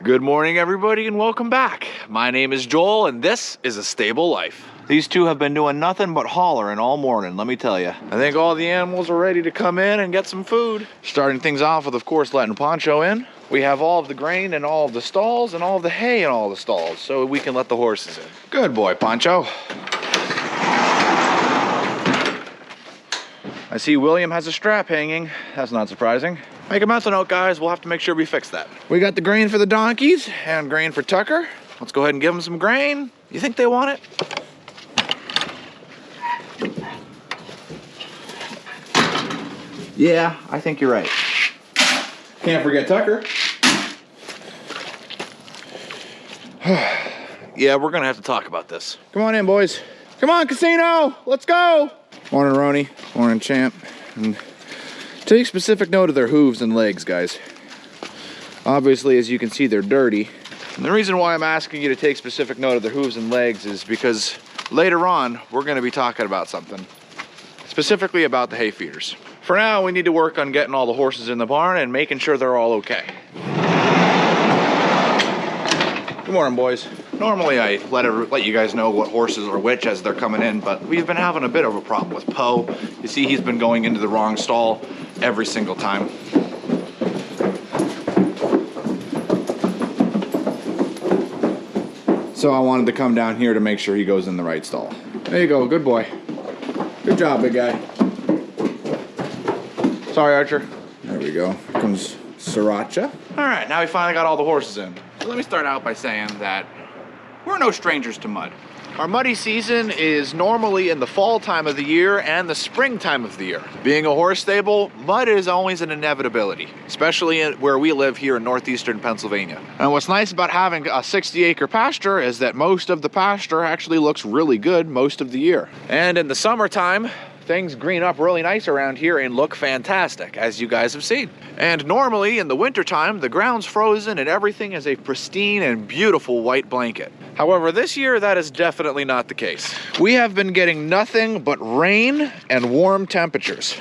Good morning, everybody, and welcome back. My name is Joel, and this is A Stable Life. These two have been doing nothing but hollering all morning, let me tell you. I think all the animals are ready to come in and get some food. Starting things off with, of course, letting Poncho in. We have all of the grain in all of the stalls and all of the hay in all the stalls, so we can let the horses in. Good boy, Poncho. I see William has a strap hanging. That's not surprising. Make a mental note, guys. We'll have to make sure we fix that. We got the grain for the donkeys and grain for Tucker. Let's go ahead and give them some grain. You think they want it? Yeah, I think you're right. Can't forget Tucker. Yeah, we're gonna have to talk about this. Come on in, boys. Come on, Casino, let's go. Morning, Roni. Morning, Champ. And take specific note of their hooves and legs, guys. Obviously, as you can see, they're dirty. And the reason why I'm asking you to take specific note of their hooves and legs is because later on, we're gonna be talking about something. Specifically about the hay feeders. For now, we need to work on getting all the horses in the barn and making sure they're all okay. Good morning, boys. Normally I let you guys know what horses are which as they're coming in, but we've been having a bit of a problem with Poe. You see, he's been going into the wrong stall every single time. So I wanted to come down here to make sure he goes in the right stall. There you go, good boy. Good job, big guy. Sorry, Archer. There we go. Here comes Sriracha. All right, now we finally got all the horses in. So let me start out by saying that we're no strangers to mud. Our muddy season is normally in the fall time of the year and the spring time of the year. Being a horse stable, mud is always an inevitability, especially where we live here in northeastern Pennsylvania. And what's nice about having a 60-acre pasture is that most of the pasture actually looks really good most of the year. And in the summertime, things green up really nice around here and look fantastic, as you guys have seen. And normally in the wintertime, the ground's frozen and everything is a pristine and beautiful white blanket. However, this year, that is definitely not the case. We have been getting nothing but rain and warm temperatures.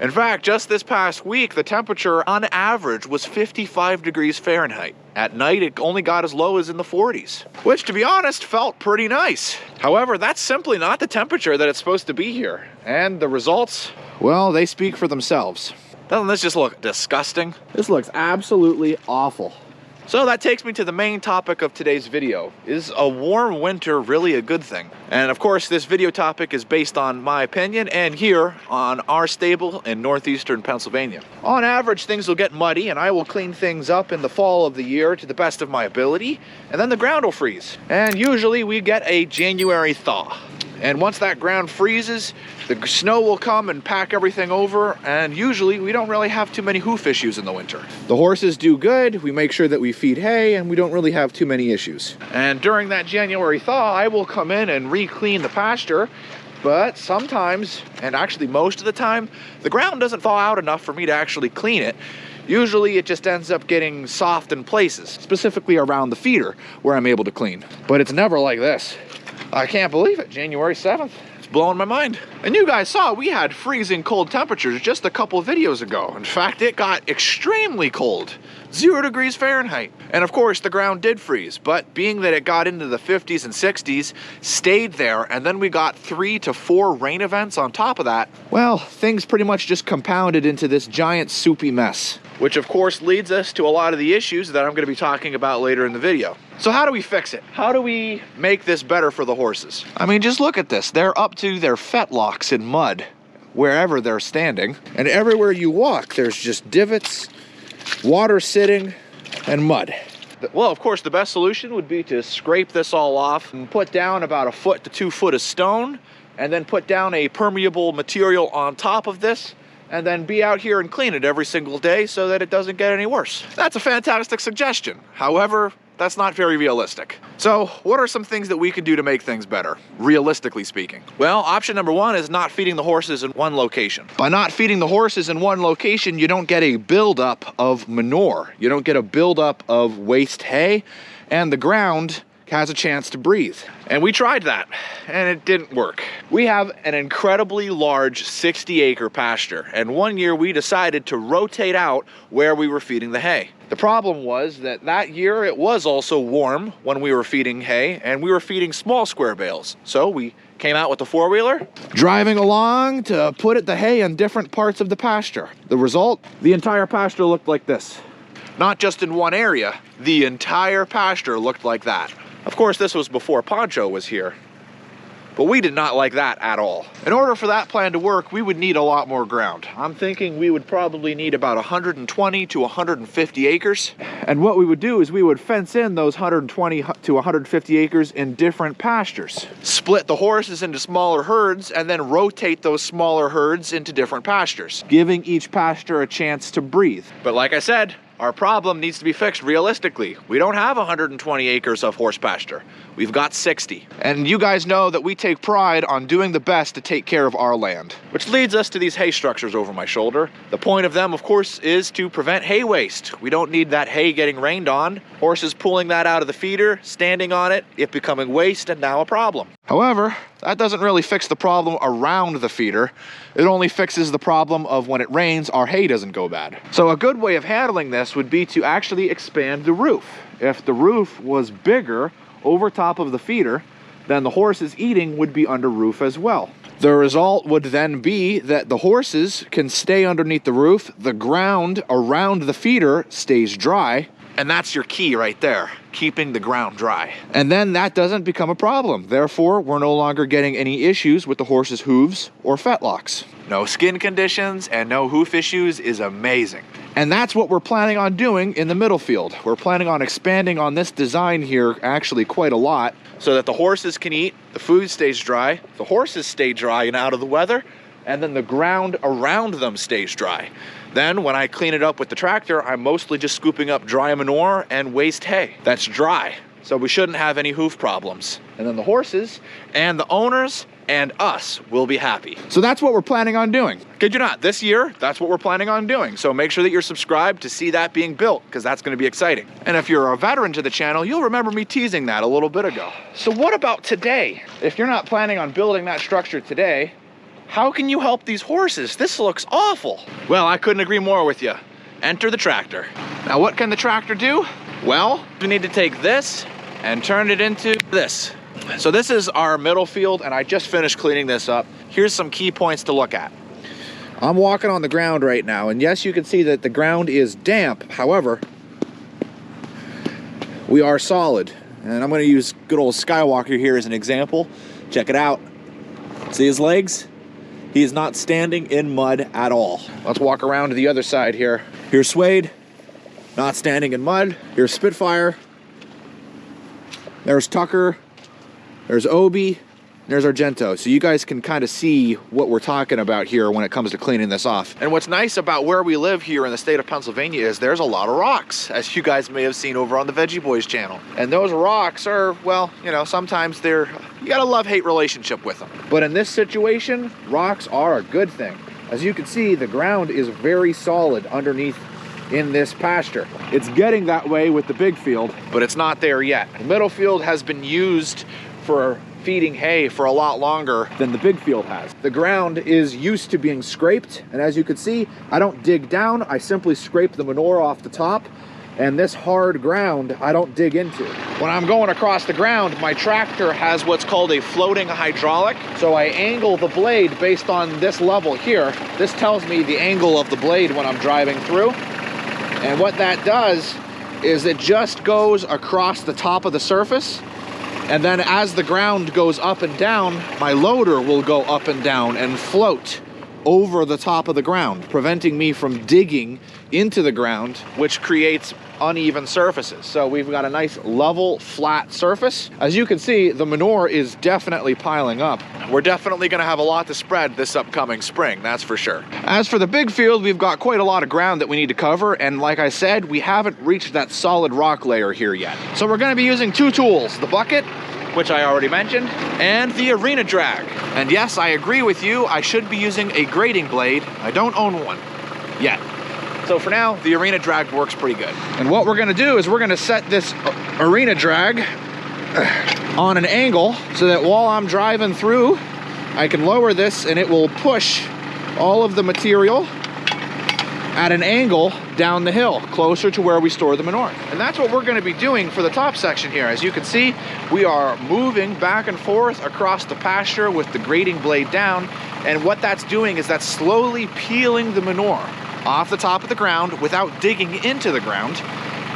In fact, just this past week, the temperature on average was 55 degrees Fahrenheit. At night, it only got as low as in the 40s, which, to be honest, felt pretty nice. However, that's simply not the temperature that it's supposed to be here. And the results, well, they speak for themselves. Doesn't this just look disgusting? This looks absolutely awful. So that takes me to the main topic of today's video. Is a warm winter really a good thing? And of course, this video topic is based on my opinion and here on our stable in northeastern Pennsylvania. On average, things will get muddy and I will clean things up in the fall of the year to the best of my ability, and then the ground will freeze. And usually we get a January thaw. And once that ground freezes, the snow will come and pack everything over, and usually we don't really have too many hoof issues in the winter. The horses do good, we make sure that we feed hay, and we don't really have too many issues. And during that January thaw, I will come in and re-clean the pasture, but sometimes, and actually most of the time, the ground doesn't thaw out enough for me to actually clean it. Usually it just ends up getting soft in places, specifically around the feeder, where I'm able to clean. But it's never like this. I can't believe it, January 7th. It's blowing my mind. And you guys saw we had freezing cold temperatures just a couple videos ago. In fact, it got extremely cold, 0 degrees Fahrenheit. And of course, the ground did freeze, but being that it got into the 50s and 60s, stayed there, and then we got 3 to 4 rain events on top of that, well, things pretty much just compounded into this giant soupy mess. Which of course leads us to a lot of the issues that I'm going to be talking about later in the video. So how do we fix it? How do we make this better for the horses? I mean, just look at this. They're up to their fetlocks in mud wherever they're standing. And everywhere you walk, there's just divots, water sitting, and mud. Well, of course, the best solution would be to scrape this all off and put down about 1 foot to 2 foot of stone, and then put down a permeable material on top of this, and then be out here and clean it every single day so that it doesn't get any worse. That's a fantastic suggestion. However, that's not very realistic. So what are some things that we can do to make things better, realistically speaking? Well, option number 1 is not feeding the horses in one location. By not feeding the horses in one location, you don't get a buildup of manure. You don't get a buildup of waste hay, and the ground has a chance to breathe. And we tried that, and it didn't work. We have an incredibly large 60-acre pasture, and one year we decided to rotate out where we were feeding the hay. The problem was that year it was also warm when we were feeding hay, and we were feeding small square bales. So we came out with the four-wheeler, driving along to put the hay in different parts of the pasture. The result, the entire pasture looked like this. Not just in one area, the entire pasture looked like that. Of course, this was before Poncho was here, but we did not like that at all. In order for that plan to work, we would need a lot more ground. I'm thinking we would probably need about 120 to 150 acres. And what we would do is we would fence in those 120 to 150 acres in different pastures. Split the horses into smaller herds and then rotate those smaller herds into different pastures, giving each pasture a chance to breathe. But like I said, our problem needs to be fixed realistically. We don't have 120 acres of horse pasture. We've got 60. And you guys know that we take pride on doing the best to take care of our land. Which leads us to these hay structures over my shoulder. The point of them, of course, is to prevent hay waste. We don't need that hay getting rained on, horses pulling that out of the feeder, standing on it, it becoming waste and now a problem. However, that doesn't really fix the problem around the feeder. It only fixes the problem of when it rains, our hay doesn't go bad. So a good way of handling this would be to actually expand the roof. If the roof was bigger over top of the feeder, then the horses eating would be under roof as well. The result would then be that the horses can stay underneath the roof, the ground around the feeder stays dry, and that's your key right there, keeping the ground dry. And then that doesn't become a problem. Therefore, we're no longer getting any issues with the horse's hooves or fetlocks. No skin conditions and no hoof issues is amazing. And that's what we're planning on doing in the middle field. We're planning on expanding on this design here actually quite a lot so that the horses can eat, the food stays dry, the horses stay dry and out of the weather, and then the ground around them stays dry. Then when I clean it up with the tractor, I'm mostly just scooping up dry manure and waste hay that's dry. So we shouldn't have any hoof problems. And then the horses and the owners and us will be happy. So that's what we're planning on doing. Kid you not, this year, that's what we're planning on doing. So make sure that you're subscribed to see that being built, because that's gonna be exciting. And if you're a veteran to the channel, you'll remember me teasing that a little bit ago. So what about today? If you're not planning on building that structure today, how can you help these horses? This looks awful. Well, I couldn't agree more with you. Enter the tractor. Now what can the tractor do? Well, we need to take this and turn it into this. So this is our middle field, and I just finished cleaning this up. Here's some key points to look at. I'm walking on the ground right now, and yes, you can see that the ground is damp. However, we are solid. And I'm gonna use good old Skywalker here as an example. Check it out. See his legs? He is not standing in mud at all. Let's walk around to the other side here. Here's Suede, not standing in mud. Here's Spitfire. There's Tucker. There's Obi. There's Argento. So you guys can kind of see what we're talking about here when it comes to cleaning this off. And what's nice about where we live here in the state of Pennsylvania is there's a lot of rocks, as you guys may have seen over on the Veggie Boys channel. And those rocks are, well, you know, sometimes you got a love-hate relationship with them. But in this situation, rocks are a good thing. As you can see, the ground is very solid underneath in this pasture. It's getting that way with the big field, but it's not there yet. The middle field has been used for feeding hay for a lot longer than the big field has. The ground is used to being scraped, and as you can see, I don't dig down, I simply scrape the manure off the top, and this hard ground I don't dig into. When I'm going across the ground, my tractor has what's called a floating hydraulic, so I angle the blade based on this level here. This tells me the angle of the blade when I'm driving through, and what that does is it just goes across the top of the surface. And then as the ground goes up and down, my loader will go up and down and float over the top of the ground, preventing me from digging into the ground, which creates uneven surfaces. So we've got a nice level, flat surface. As you can see, the manure is definitely piling up. We're definitely gonna have a lot to spread this upcoming spring, that's for sure. As for the big field, we've got quite a lot of ground that we need to cover, and like I said, we haven't reached that solid rock layer here yet. So we're gonna be using two tools, the bucket, which I already mentioned, and the arena drag. And yes, I agree with you, I should be using a grading blade. I don't own one yet. So for now, the arena drag works pretty good. And what we're gonna do is we're gonna set this arena drag on an angle so that while I'm driving through, I can lower this and it will push all of the material at an angle down the hill, closer to where we store the manure. And that's what we're gonna be doing for the top section here. As you can see, we are moving back and forth across the pasture with the grading blade down. And what that's doing is that's slowly peeling the manure off the top of the ground without digging into the ground.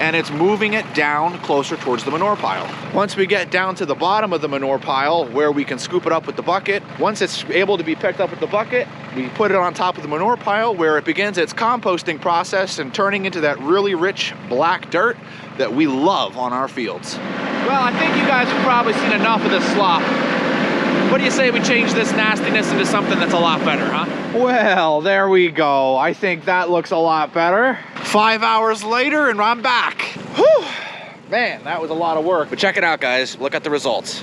And it's moving it down closer towards the manure pile. Once we get down to the bottom of the manure pile where we can scoop it up with the bucket, once it's able to be picked up with the bucket, we put it on top of the manure pile where it begins its composting process and turning into that really rich black dirt that we love on our fields. Well, I think you guys have probably seen enough of this slop. What do you say we change this nastiness into something that's a lot better, huh? Well, there we go. I think that looks a lot better. 5 hours later and I'm back. Whew. Man, that was a lot of work. But check it out, guys. Look at the results.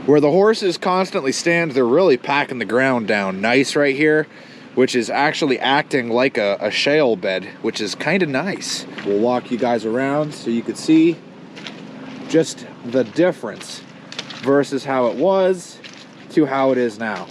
Where the horses constantly stand, they're really packing the ground down nice right here, which is actually acting like a shale bed, which is kind of nice. We'll walk you guys around so you can see just the difference versus how it was to how it is now.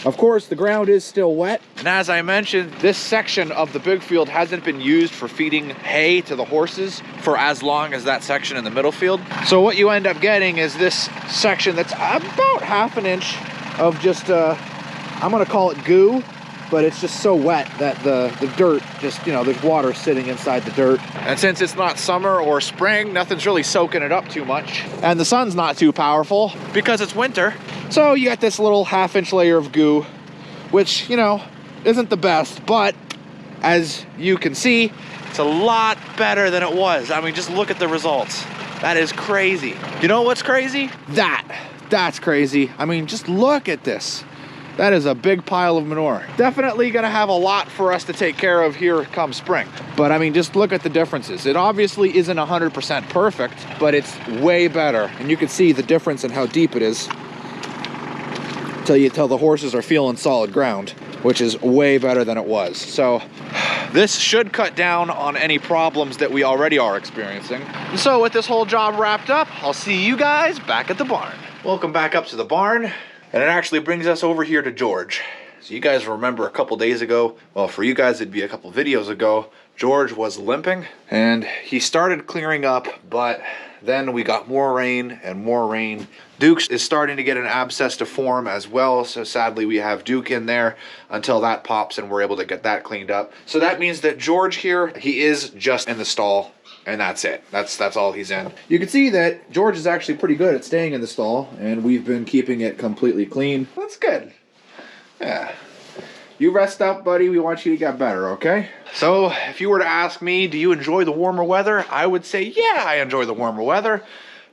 Of course, the ground is still wet. And as I mentioned, this section of the big field hasn't been used for feeding hay to the horses for as long as that section in the middle field. So what you end up getting is this section that's about ½ an inch of just, I'm gonna call it goo, but it's just so wet that the dirt just, you know, there's water sitting inside the dirt. And since it's not summer or spring, nothing's really soaking it up too much. And the sun's not too powerful because it's winter. So you got this little ½ inch layer of goo, which, you know, isn't the best, but as you can see, it's a lot better than it was. I mean, just look at the results. That is crazy. You know what's crazy? That's crazy. I mean, just look at this. That is a big pile of manure. Definitely gonna have a lot for us to take care of here come spring. But I mean, just look at the differences. It obviously isn't 100% perfect, but it's way better. And you can see the difference in how deep it is till the horses are feeling solid ground, which is way better than it was. So this should cut down on any problems that we already are experiencing. So with this whole job wrapped up, I'll see you guys back at the barn. Welcome back up to the barn. And it actually brings us over here to George. So you guys remember a couple days ago, well, for you guys it'd be a couple videos ago, George was limping and he started clearing up, but then we got more rain and more rain. Duke is starting to get an abscess to form as well, so sadly we have Duke in there until that pops and we're able to get that cleaned up. So that means that George here, he is just in the stall. And that's it. That's all he's in. You can see that George is actually pretty good at staying in the stall, and we've been keeping it completely clean. That's good. Yeah. You rest up, buddy. We want you to get better, okay? So, if you were to ask me, do you enjoy the warmer weather? I would say, yeah, I enjoy the warmer weather,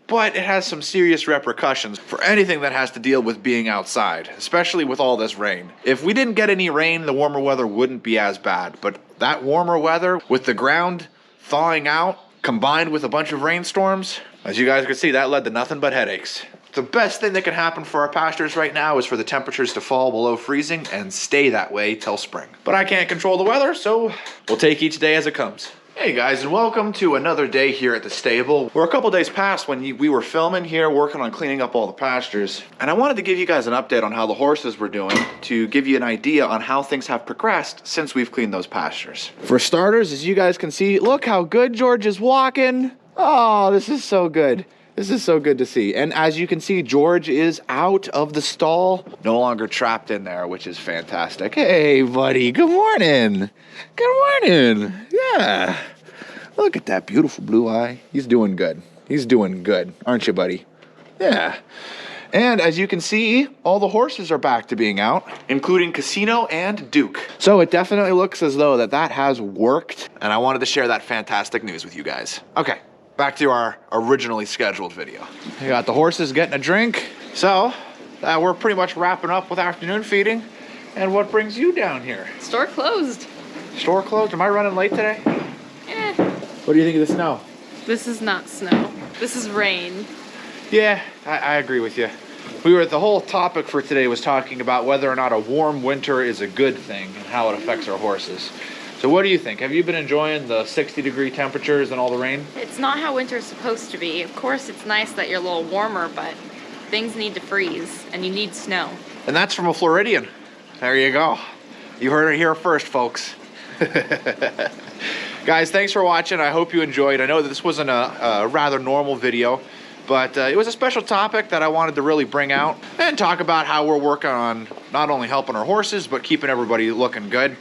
but it has some serious repercussions for anything that has to deal with being outside, especially with all this rain. If we didn't get any rain, the warmer weather wouldn't be as bad, but that warmer weather with the ground thawing out, combined with a bunch of rainstorms, as you guys can see, that led to nothing but headaches. The best thing that can happen for our pastures right now is for the temperatures to fall below freezing and stay that way till spring. But I can't control the weather, so we'll take each day as it comes. Hey guys, and welcome to another day here at the stable. We're a couple days past when we were filming here, working on cleaning up all the pastures. And I wanted to give you guys an update on how the horses were doing to give you an idea on how things have progressed since we've cleaned those pastures. For starters, as you guys can see, look how good George is walking. Oh, this is so good. This is so good to see. And as you can see, George is out of the stall, no longer trapped in there, which is fantastic. Hey, buddy, good morning. Good morning. Yeah. Look at that beautiful blue eye. He's doing good. He's doing good, aren't you, buddy? Yeah. And as you can see, all the horses are back to being out, including Casino and Duke. So it definitely looks as though that has worked, and I wanted to share that fantastic news with you guys. Okay. Back to our originally scheduled video. We got the horses getting a drink. So, we're pretty much wrapping up with afternoon feeding. And what brings you down here? Store closed. Store closed? Am I running late today? Eh. What do you think of the snow? This is not snow. This is rain. Yeah, I agree with you. The whole topic for today was talking about whether or not a warm winter is a good thing and how it affects our horses. So what do you think? Have you been enjoying the 60-degree temperatures and all the rain? It's not how winter's supposed to be. Of course, it's nice that you're a little warmer, but things need to freeze, and you need snow. And that's from a Floridian. There you go. You heard it here first, folks. Guys, thanks for watching. I hope you enjoyed. I know that this wasn't a rather normal video, but it was a special topic that I wanted to really bring out and talk about how we're working on not only helping our horses, but keeping everybody looking good.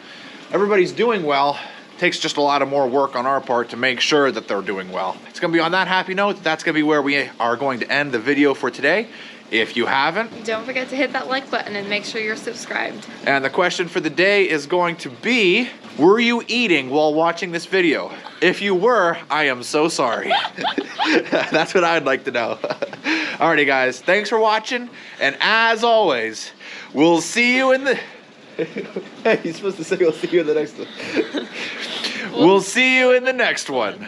Everybody's doing well. Takes just a lot of more work on our part to make sure that they're doing well. It's gonna be on that happy note. That's gonna be where we are going to end the video for today. If you haven't, Don't forget to hit that like button and make sure you're subscribed. and the question for the day is going to be, were you eating while watching this video? If you were, I am so sorry. That's what I'd like to know. Alrighty guys, thanks for watching, and as always, we'll see you in the... Hey, you're supposed to say we'll see you in the next one. We'll see you in the next one.